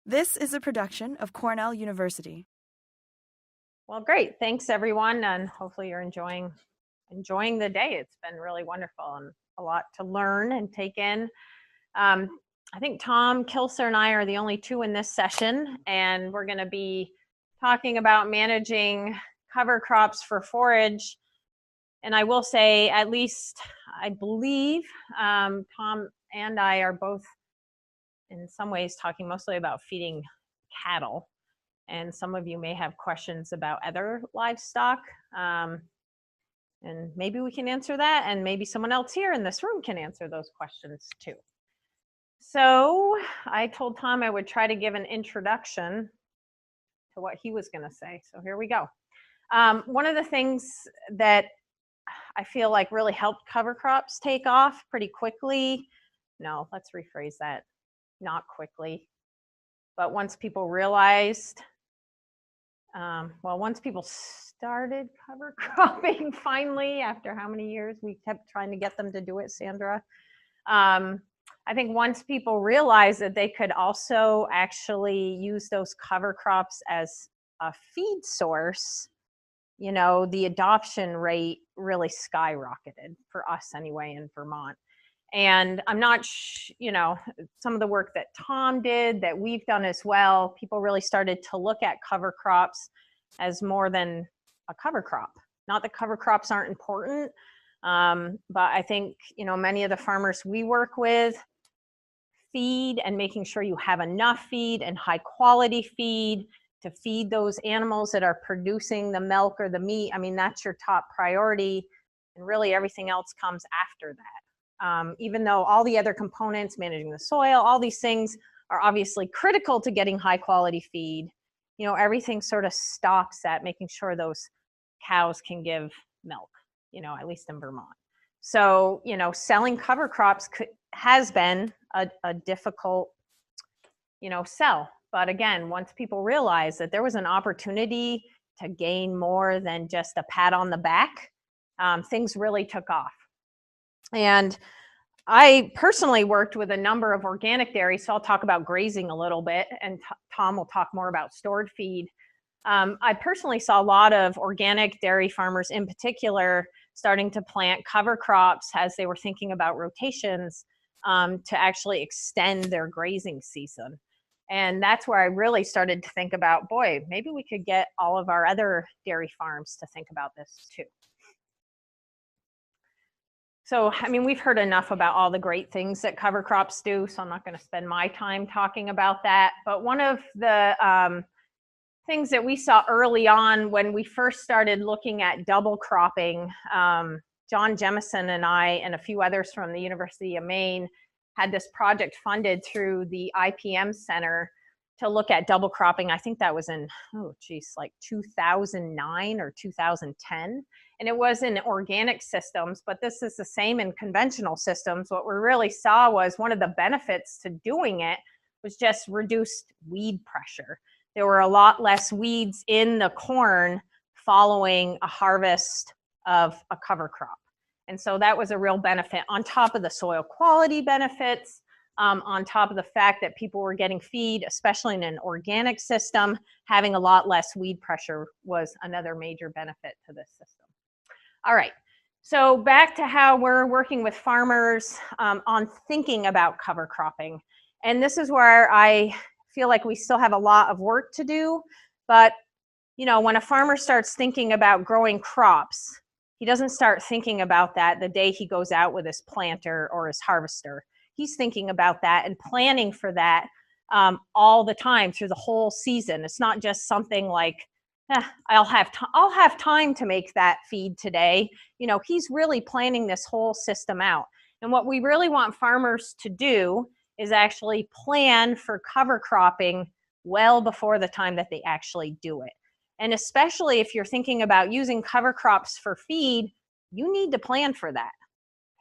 This is a production of Cornell University. Well, great. Thanks, everyone, and hopefully you're enjoying the day. It's been really wonderful and a lot to learn and take in. I think Tom Kilser and I are the only two in this session, and we're going to be talking about managing cover crops for forage. And I will say, at least I believe Tom and I are both in some ways talking mostly about feeding cattle. And some of you may have questions about other livestock. And maybe we can answer that, and maybe someone else here in this room can answer those questions too. So I told Tom I would try to give an introduction to what he was going to say. So here we go. One of the things that I feel like really helped cover crops take off pretty quickly. No, let's rephrase that. Not quickly. But once people realized, once people started cover cropping finally, after how many years we kept trying to get them to do it, Sandra? I think once people realized that they could also actually use those cover crops as a feed source, you know, the adoption rate really skyrocketed for us anyway in Vermont. And I'm not, some of the work that Tom did, that we've done as well, people really started to look at cover crops as more than a cover crop. Not that cover crops aren't important, but I think, many of the farmers we work with, feed and making sure you have enough feed and high quality feed to feed those animals that are producing the milk or the meat. I mean, that's your top priority, and really everything else comes after that. Even though all the other components, managing the soil, all these things are obviously critical to getting high quality feed, everything sort of stops at making sure those cows can give milk, at least in Vermont. So, selling cover crops has been a difficult, sell. But again, once people realized that there was an opportunity to gain more than just a pat on the back, things really took off. And I personally worked with a number of organic dairies, so I'll talk about grazing a little bit, and Tom will talk more about stored feed. I personally saw a lot of organic dairy farmers in particular starting to plant cover crops as they were thinking about rotations to actually extend their grazing season. And that's where I really started to think about, boy, maybe we could get all of our other dairy farms to think about this too. So, I mean, we've heard enough about all the great things that cover crops do, so I'm not going to spend my time talking about that. But one of the things that we saw early on when we first started looking at double cropping, John Jemison and I and a few others from the University of Maine had this project funded through the IPM Center to look at double cropping. I think that was in, like 2009 or 2010. And it was in organic systems, but this is the same in conventional systems. What we really saw was one of the benefits to doing it was just reduced weed pressure. There were a lot less weeds in the corn following a harvest of a cover crop. And so that was a real benefit on top of the soil quality benefits, on top of the fact that people were getting feed, especially in an organic system. Having a lot less weed pressure was another major benefit to this system. All right, so back to how we're working with farmers on thinking about cover cropping. And this is where I feel like we still have a lot of work to do. But, when a farmer starts thinking about growing crops, he doesn't start thinking about that the day he goes out with his planter or his harvester. He's thinking about that and planning for that all the time through the whole season. It's not just something like, I'll have time to make that feed today. He's really planning this whole system out. And what we really want farmers to do is actually plan for cover cropping well before the time that they actually do it. And especially if you're thinking about using cover crops for feed, you need to plan for that,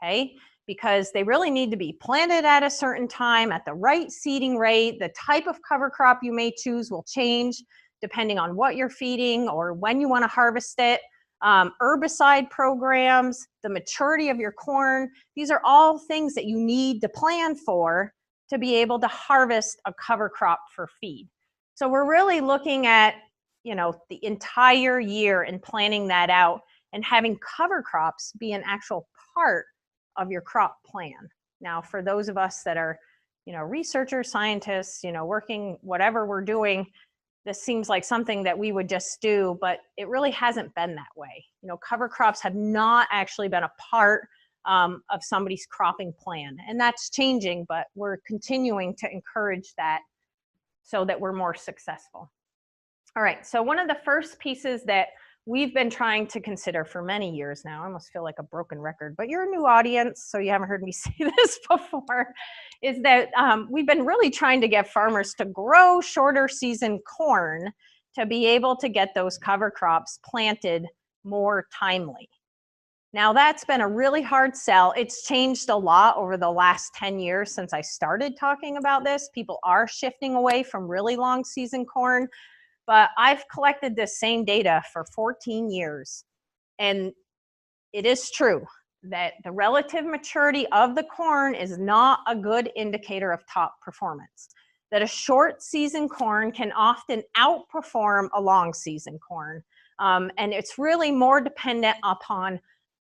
okay? Because they really need to be planted at a certain time at the right seeding rate. The type of cover crop you may choose will change depending on what you're feeding or when you want to harvest it. Herbicide programs, the maturity of your corn, these are all things that you need to plan for to be able to harvest a cover crop for feed. So we're really looking at, you know, the entire year and planning that out and having cover crops be an actual part of your crop plan. Now, for those of us that are, you know, researchers, scientists, you know, working whatever we're doing, this seems like something that we would just do, but it really hasn't been that way. You know, cover crops have not actually been a part of somebody's cropping plan, and that's changing, but we're continuing to encourage that so that we're more successful. All right, so one of the first pieces that we've been trying to consider for many years now, I almost feel like a broken record, but you're a new audience, so you haven't heard me say this before, is that we've been really trying to get farmers to grow shorter season corn to be able to get those cover crops planted more timely. Now, that's been a really hard sell. It's changed a lot over the last 10 years since I started talking about this. People are shifting away from really long season corn, but I've collected this same data for 14 years. And it is true that the relative maturity of the corn is not a good indicator of top performance. That a short season corn can often outperform a long season corn. And it's really more dependent upon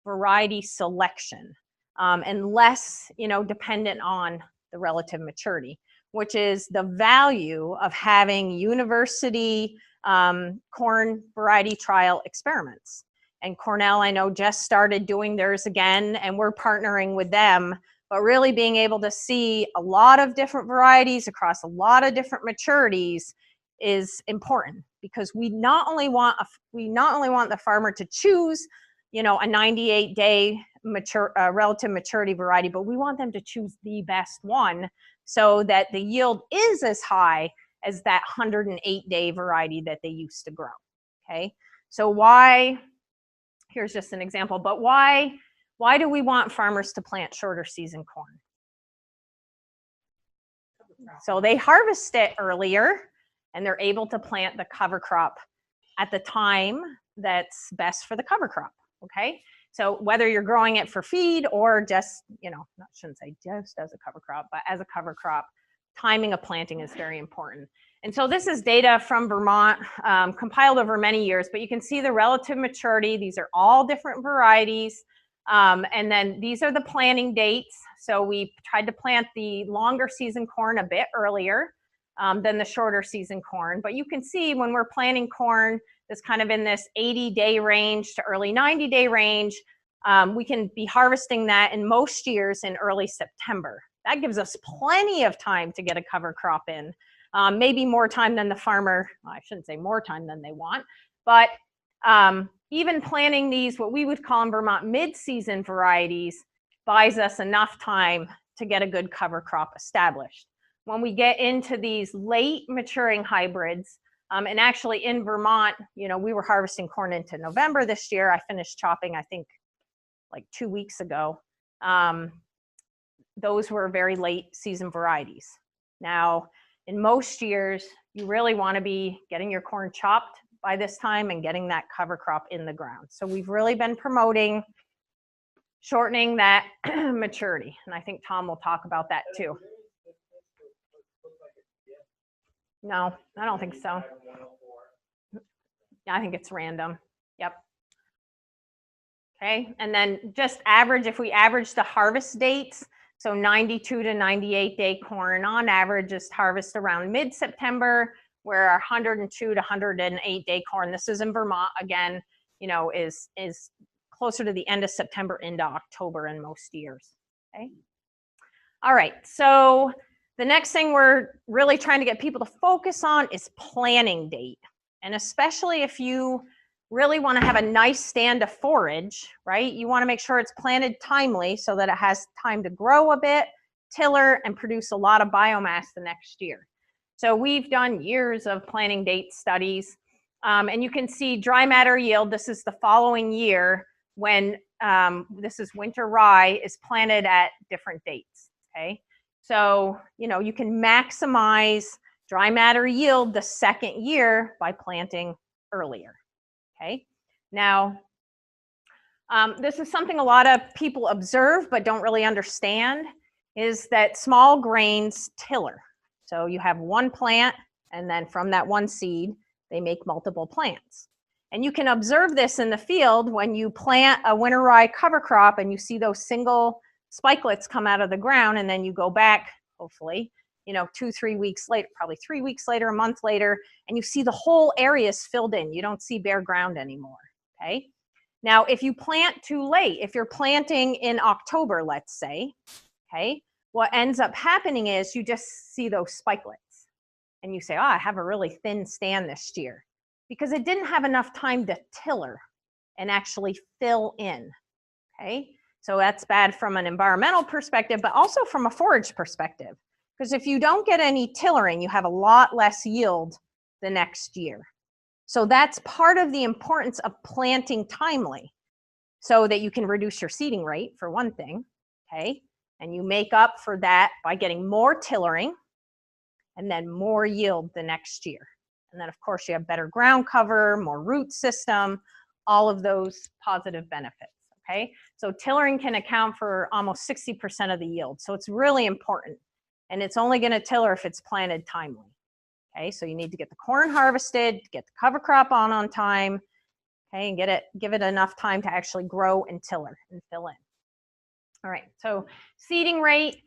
variety selection and less, you know, dependent on the relative maturity, which is the value of having university corn variety trial experiments. And Cornell, I know, just started doing theirs again, and we're partnering with them, but really being able to see a lot of different varieties across a lot of different maturities is important, because we not only want the farmer to choose, you know, a 98-day relative maturity variety, but we want them to choose the best one so that the yield is as high as that 108-day variety that they used to grow. Okay, so why? Here's just an example, but why do we want farmers to plant shorter season corn? So they harvest it earlier, and they're able to plant the cover crop at the time that's best for the cover crop. Okay, so whether you're growing it for feed or just, you know, I shouldn't say just as a cover crop, but as a cover crop, timing of planting is very important. And so this is data from Vermont, compiled over many years, but you can see the relative maturity. These are all different varieties. And then these are the planting dates. So we tried to plant the longer season corn a bit earlier than the shorter season corn. But you can see when we're planting corn, that's kind of in this 80-day range to early 90-day range, we can be harvesting that in most years in early September. That gives us plenty of time to get a cover crop in. Maybe more time than the farmer, well, I shouldn't say more time than they want, but even planting these, what we would call in Vermont mid-season varieties, buys us enough time to get a good cover crop established. When we get into these late maturing hybrids, and actually in Vermont, you know, we were harvesting corn into November this year. I finished chopping, I think, like 2 weeks ago. Those were very late season varieties. Now, in most years, you really want to be getting your corn chopped by this time and getting that cover crop in the ground. So we've really been promoting shortening that maturity. And I think Tom will talk about that too. No, I don't think so. I think it's random. Yep. Okay, and then just average, if we average the harvest dates, so 92 to 98 day corn on average is harvest around mid-September, where our 102 to 108 day corn, this is in Vermont again, you know, is closer to the end of September into October in most years. Okay. All right, so the next thing we're really trying to get people to focus on is planting date. And especially if you really want to have a nice stand of forage, right? You want to make sure it's planted timely so that it has time to grow a bit, tiller, and produce a lot of biomass the next year. So we've done years of planting date studies, and you can see dry matter yield. This is the following year when this is winter rye is planted at different dates, okay? So, you know, you can maximize dry matter yield the second year by planting earlier. Okay, now this is something a lot of people observe but don't really understand, is that small grains tiller. So you have one plant, and then from that one seed, they make multiple plants. And you can observe this in the field when you plant a winter rye cover crop and you see those single spikelets come out of the ground, and then you go back, hopefully, 2-3 weeks later, probably 3 weeks later, a month later, and you see the whole area is filled in. You don't see bare ground anymore, okay? Now, if you plant too late, if you're planting in October, let's say, okay, what ends up happening is you just see those spikelets and you say, oh, I have a really thin stand this year, because it didn't have enough time to tiller and actually fill in, okay? So that's bad from an environmental perspective, but also from a forage perspective, because if you don't get any tillering, you have a lot less yield the next year. So that's part of the importance of planting timely, so that you can reduce your seeding rate, for one thing, okay? And you make up for that by getting more tillering and then more yield the next year. And then, of course, you have better ground cover, more root system, all of those positive benefits, okay? So tillering can account for almost 60% of the yield. So it's really important. And it's only going to tiller if it's planted timely, okay? So you need to get the corn harvested, get the cover crop on time, okay, and give it enough time to actually grow and tiller and fill in. All right, so seeding rate,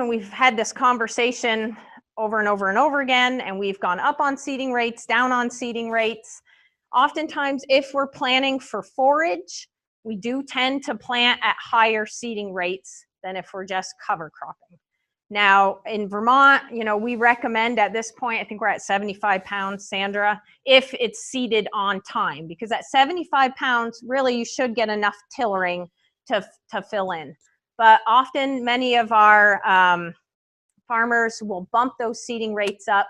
we've had this conversation over and over and over again, and we've gone up on seeding rates, down on seeding rates. Oftentimes, if we're planting for forage, we do tend to plant at higher seeding rates than if we're just cover cropping. Now, in Vermont, we recommend at this point, I think we're at 75 pounds, Sandra, if it's seeded on time, because at 75 pounds, really, you should get enough tillering to fill in. But often many of our farmers will bump those seeding rates up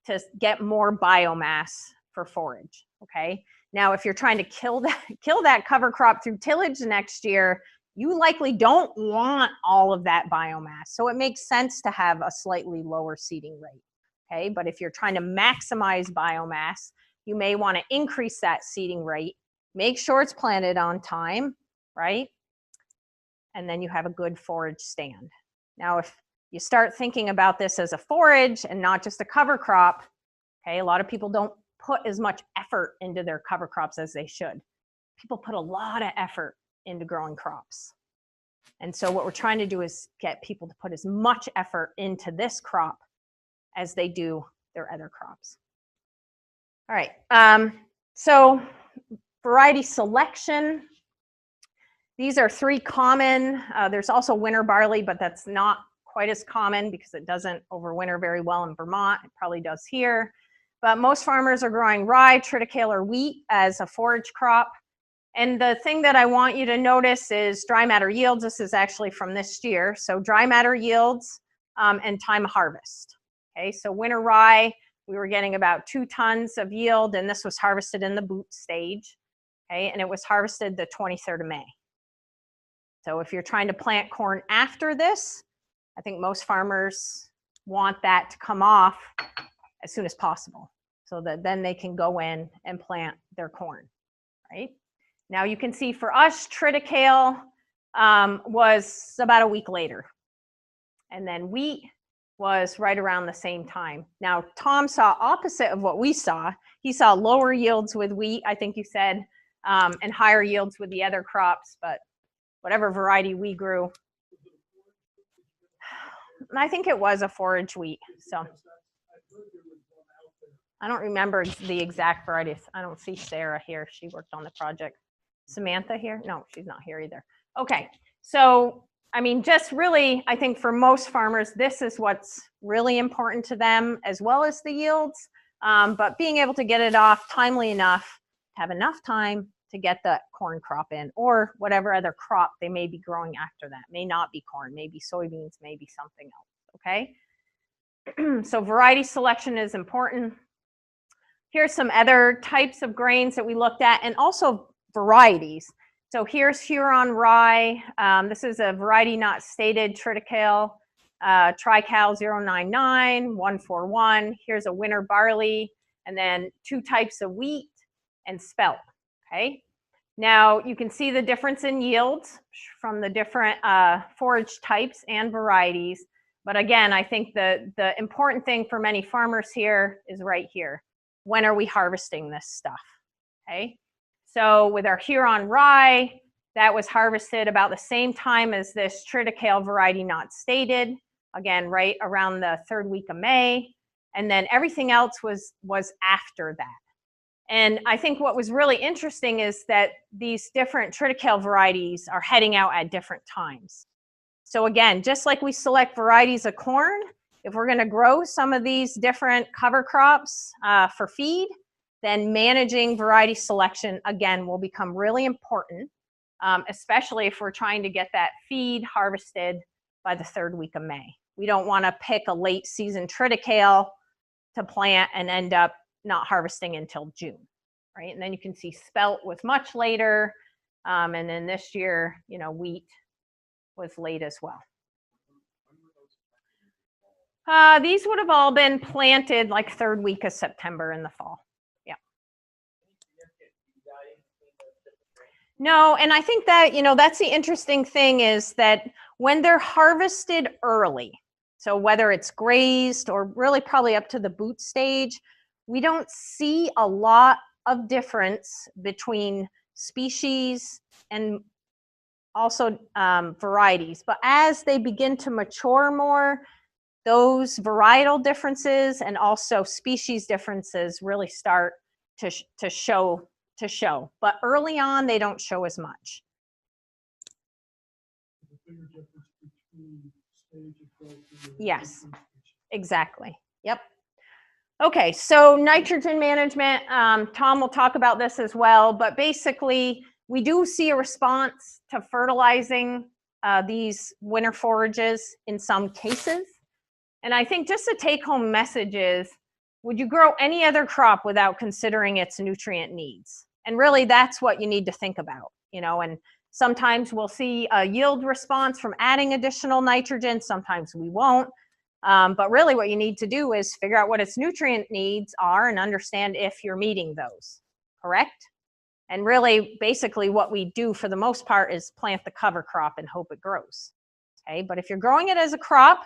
to get more biomass for forage, okay? Now, if you're trying to kill that cover crop through tillage next year, you likely don't want all of that biomass. So it makes sense to have a slightly lower seeding rate, okay? But if you're trying to maximize biomass, you may want to increase that seeding rate, make sure it's planted on time, right? And then you have a good forage stand. Now, if you start thinking about this as a forage and not just a cover crop, okay, a lot of people don't put as much effort into their cover crops as they should. People put a lot of effort into growing crops. And so what we're trying to do is get people to put as much effort into this crop as they do their other crops. All right, so variety selection. These are 3 common. There's also winter barley, but that's not quite as common because it doesn't overwinter very well in Vermont. It probably does here. But most farmers are growing rye, triticale, or wheat as a forage crop. And the thing that I want you to notice is dry matter yields. This is actually from this year. So dry matter yields and time of harvest. Okay, so winter rye, we were getting about 2 tons of yield, and this was harvested in the boot stage. Okay, and it was harvested the 23rd of May. So if you're trying to plant corn after this, I think most farmers want that to come off as soon as possible, so that then they can go in and plant their corn, right? Now you can see for us, triticale was about a week later. And then wheat was right around the same time. Now, Tom saw opposite of what we saw. He saw lower yields with wheat, I think you said, and higher yields with the other crops, but whatever variety we grew. I think it was a forage wheat, so. I don't remember the exact varieties. I don't see Sarah here. She worked on the project. Samantha here? No, she's not here either. Okay, so I mean, just really, I think for most farmers, this is what's really important to them, as well as the yields, but being able to get it off timely enough, have enough time to get the corn crop in, or whatever other crop they may be growing after that. May not be corn, maybe soybeans, maybe something else, okay? So variety selection is important. Here's some other types of grains that we looked at, and also varieties. So here's Huron rye. This is a variety not stated, triticale, trical 099, 141. Here's a winter barley, and then 2 types of wheat and spelt, okay? Now you can see the difference in yields from the different forage types and varieties. But again, I think the important thing for many farmers here is right here. When are we harvesting this stuff? Okay. So with our Huron rye, that was harvested about the same time as this triticale variety not stated. Again, right around the 3rd week of May. And then everything else was after that. And I think what was really interesting is that these different triticale varieties are heading out at different times. So again, just like we select varieties of corn, if we're going to grow some of these different cover crops for feed, then managing variety selection, again, will become really important, especially if we're trying to get that feed harvested by the 3rd week of May. We don't want to pick a late season triticale to plant and end up not harvesting until June, right? And then you can see spelt was much later, and then this year, you know, wheat was late as well. These would have all been planted like 3rd week of September in the fall. Yeah. No, and I think that, you know, that's the interesting thing is that when they're harvested early, so whether it's grazed or really probably up to the boot stage, we don't see a lot of difference between species and also varieties. But as they begin to mature more, those varietal differences and also species differences really start to show. But early on, they don't show as much. Yes, exactly. Yep. Okay, so nitrogen management, Tom will talk about this as well, but basically we do see a response to fertilizing these winter forages in some cases. And I think just the take-home message is, would you grow any other crop without considering its nutrient needs? And really that's what you need to think about, you know, and sometimes we'll see a yield response from adding additional nitrogen, sometimes we won't. But really what you need to do is figure out what its nutrient needs are and understand if you're meeting those, correct? And really, basically what we do for the most part is plant the cover crop and hope it grows, okay? But if you're growing it as a crop,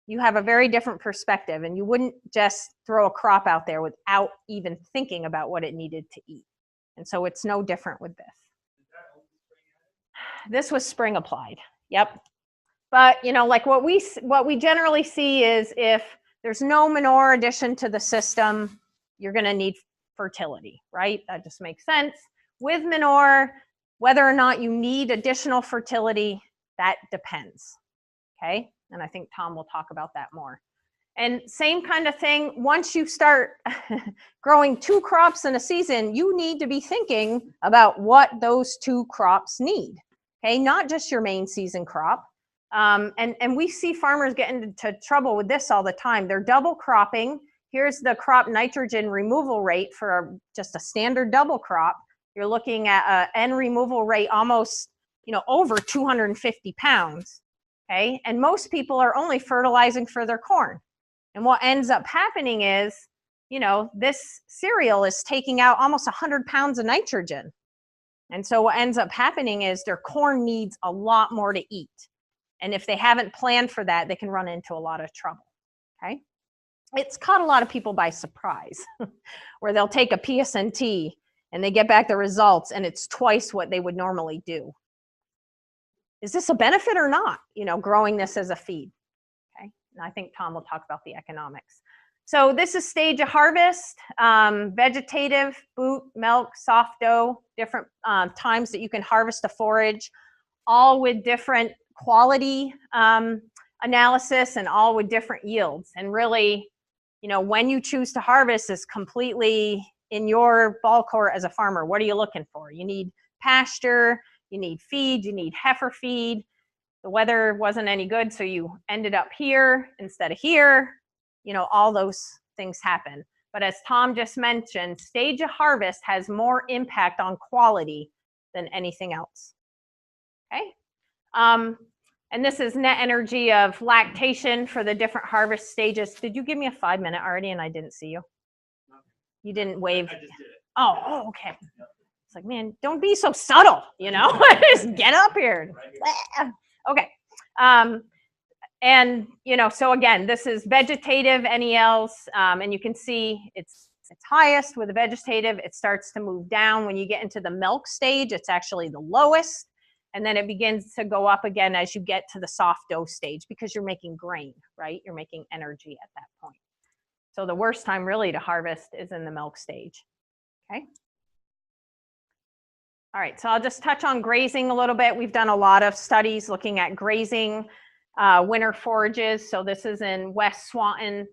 you have a very different perspective and you wouldn't just throw a crop out there without even thinking about what it needed to eat. And so it's no different with this. This was spring applied, yep. But, you know, like what we generally see is if there's no manure addition to the system, you're going to need fertility, right? That just makes sense. With manure, whether or not you need additional fertility, that depends, okay? And I think Tom will talk about that more. And same kind of thing, once you start growing 2 crops in a season, you need to be thinking about what those 2 crops need, okay? Not just your main season crop. And we see farmers get into trouble with this all the time. They're double cropping. Here's the crop nitrogen removal rate for just a standard double crop. You're looking at an N removal rate almost, you know, over 250 pounds. Okay, and most people are only fertilizing for their corn. And what ends up happening is, you know, this cereal is taking out almost 100 pounds of nitrogen. And so what ends up happening is their corn needs a lot more to eat. And if they haven't planned for that, they can run into a lot of trouble, okay? It's caught a lot of people by surprise, where they'll take a PSNT and they get back the results and it's twice what they would normally do. Is this a benefit or not, you know, growing this as a feed? Okay, and I think Tom will talk about the economics. So this is stage of harvest, vegetative, boot, milk, soft dough, different times that you can harvest a forage, all with different quality analysis and all with different yields. And really, you know, when you choose to harvest is completely in your ball court as a farmer. What are you looking for? You need pasture, you need feed, you need heifer feed. The weather wasn't any good, so you ended up here instead of here. You know, all those things happen. But as Tom just mentioned, stage of harvest has more impact on quality than anything else. Okay. And this is net energy of lactation for the different harvest stages. Did you give me a 5-minute already and I didn't see you? You didn't wave? I just did it. Oh, okay. like, man, don't be so subtle, you know, just get up here. Okay. And, you know, so again, this is vegetative NELs, and you can see it's highest with the vegetative. It starts to move down. When you get into the milk stage, it's actually the lowest. And then it begins to go up again as you get to the soft dough stage, because you're making grain, right? You're making energy at that point. So the worst time really to harvest is in the milk stage, okay? All right, so I'll just touch on grazing a little bit. We've done a lot of studies looking at grazing winter forages. So this is in West Swanton.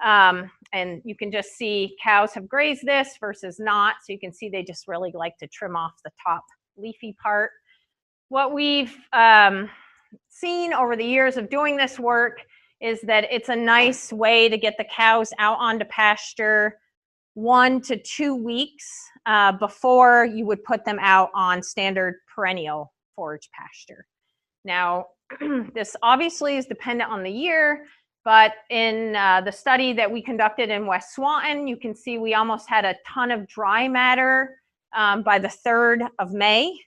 And you can just see cows have grazed this versus not. So you can see they just really like to trim off the top leafy part. What we've seen over the years of doing this work is that it's a nice way to get the cows out onto pasture 1 to 2 weeks before you would put them out on standard perennial forage pasture. Now, this obviously is dependent on the year, but in the study that we conducted in West Swanton, you can see we almost had a ton of dry matter by the 3rd of May.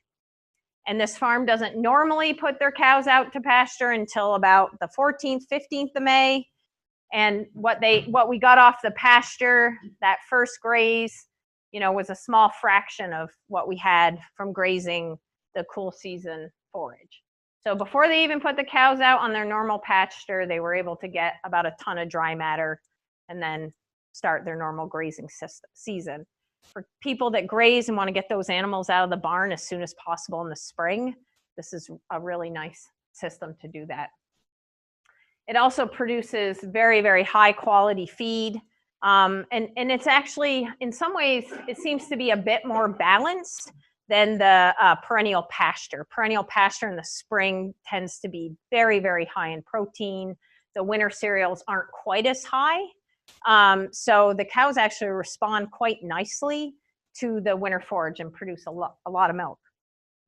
And this farm doesn't normally put their cows out to pasture until about the 14th, 15th of May. And what we got off the pasture, that first graze, you know, was a small fraction of what we had from grazing the cool season forage. So before they even put the cows out on their normal pasture, they were able to get about a ton of dry matter and then start their normal grazing season. For people that graze and want to get those animals out of the barn as soon as possible in the spring, this is a really nice system to do that. It also produces very, very high quality feed. And it's actually, in some ways, it seems to be a bit more balanced than the perennial pasture. Perennial pasture in the spring tends to be very, very high in protein. The winter cereals aren't quite as high. So the cows actually respond quite nicely to the winter forage and produce a lot of milk,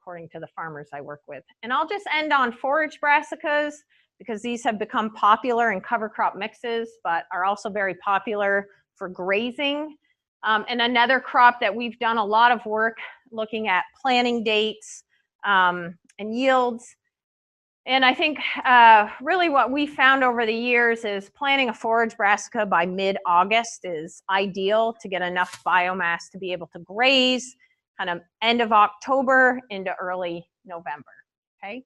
according to the farmers I work with. And I'll just end on forage brassicas, because these have become popular in cover crop mixes, but are also very popular for grazing. And another crop that we've done a lot of work looking at planting dates and yields. And I think really what we found over the years is planting a forage brassica by mid-August is ideal to get enough biomass to be able to graze kind of end of October into early November, okay?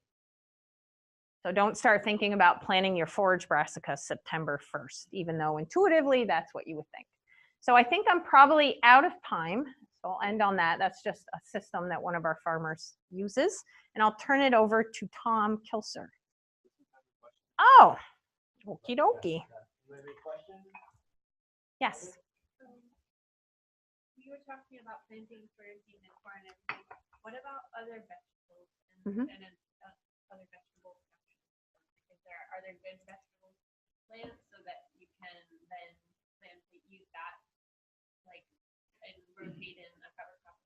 So don't start thinking about planting your forage brassica September 1st, even though intuitively that's what you would think. So I think I'm probably out of time. So I'll end on that. That's just a system that one of our farmers uses. And I'll turn it over to Tom Kilser. Oh, okie dokie. Yes. You were talking about planting, planting, and corn and everything. What about other vegetables and other vegetables? Are there good vegetable plants so that you can then plan to use that, like, and rotate in a cover crop?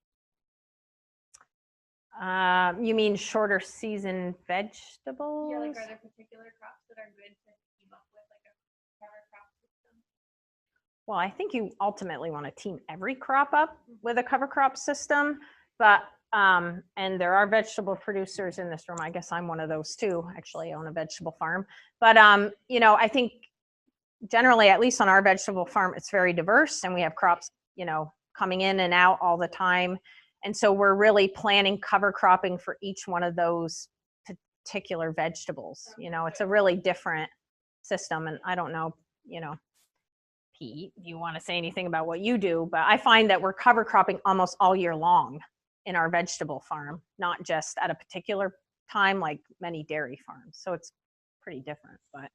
You mean shorter season vegetables? Yeah, like, are there particular crops that are good to team up with, like a cover crop system? Well, I think you ultimately want to team every crop up with a cover crop system, but and there are vegetable producers in this room. I guess I'm one of those too. Actually, I own a vegetable farm. But you know, I think generally, at least on our vegetable farm, it's very diverse, and we have crops, you know, coming in and out all the time. And so we're really planning cover cropping for each one of those particular vegetables. You know, it's a really different system. And I don't know, you know, Pete, if you want to say anything about what you do, but I find that we're cover cropping almost all year long in our vegetable farm, not just at a particular time like many dairy farms. So it's pretty different, but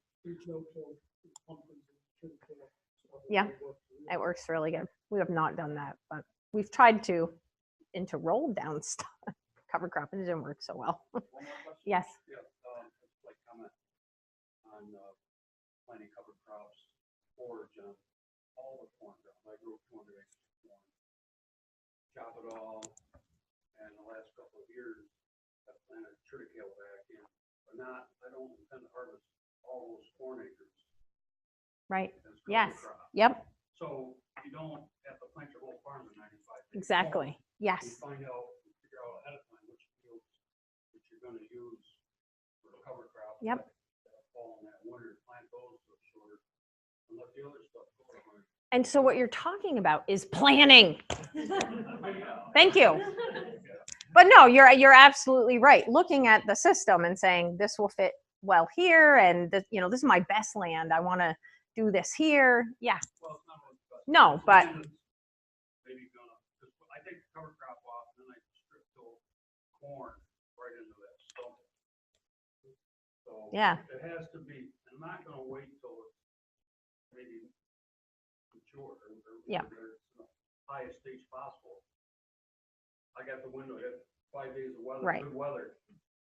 yeah, it works really good. We have not done that, but we've tried to into roll down stuff. Cover crop, and it didn't work so well. Yes. Yeah, like comment on planting cover crops, forage on all the corn ground. I grew 200 acres of corn, chop it all, and the last couple of years I've planted triticale back in, but I don't intend to harvest all those corn acres. Right. as cover Yes. crop. Yep. So you don't have to plant your whole farm in 95 days. Exactly. You Yes. find out, you figure out ahead of time which fields that you're gonna use for the cover crop. Yep. That fall in that winter, plant those so shorter, and let the other stuff go. And so what you're talking about is planning. Thank you. But no, you're absolutely right. Looking at the system and saying this will fit well here, and this, you know, this is my best land. I want to do this here. Yeah. Well, it's not always the best. No, It's but land that's maybe gonna, 'cause I take the cover crop off and then I strip till corn right into that stump. So yeah, it has to be, I'm not gonna wait till it's maybe mature or Yeah. it's in the highest stage possible. I got the window, I got 5 days of weather, Right. good weather.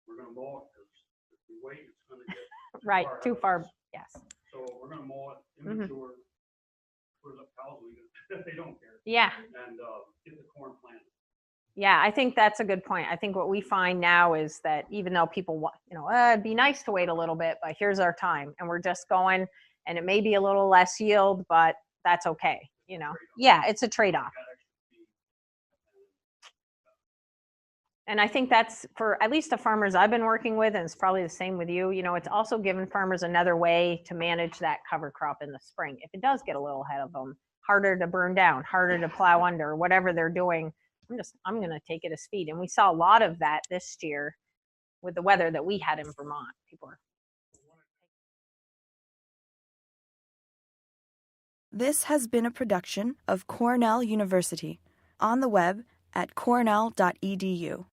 We're gonna mow it, because if we wait, it's gonna get right. far Too ahead of far. us. Yes. So we're gonna mow it, Mhm. immature, put it up cows, they don't care, Yeah. and get the corn planted. Yeah, I think that's a good point. I think what we find now is that even though people want, you know, it'd be nice to wait a little bit, but here's our time, and we're just going, and it may be a little less yield, but that's okay. You know, yeah, it's a trade-off. Got extra feed. And I think that's for at least the farmers I've been working with, and it's probably the same with you. You know, it's also given farmers another way to manage that cover crop in the spring. If it does get a little ahead of them, harder to burn down, harder to plow under, whatever they're doing, I'm going to take it as feed. And we saw a lot of that this year with the weather that we had in Vermont. People are. This has been a production of Cornell University, on the web at cornell.edu.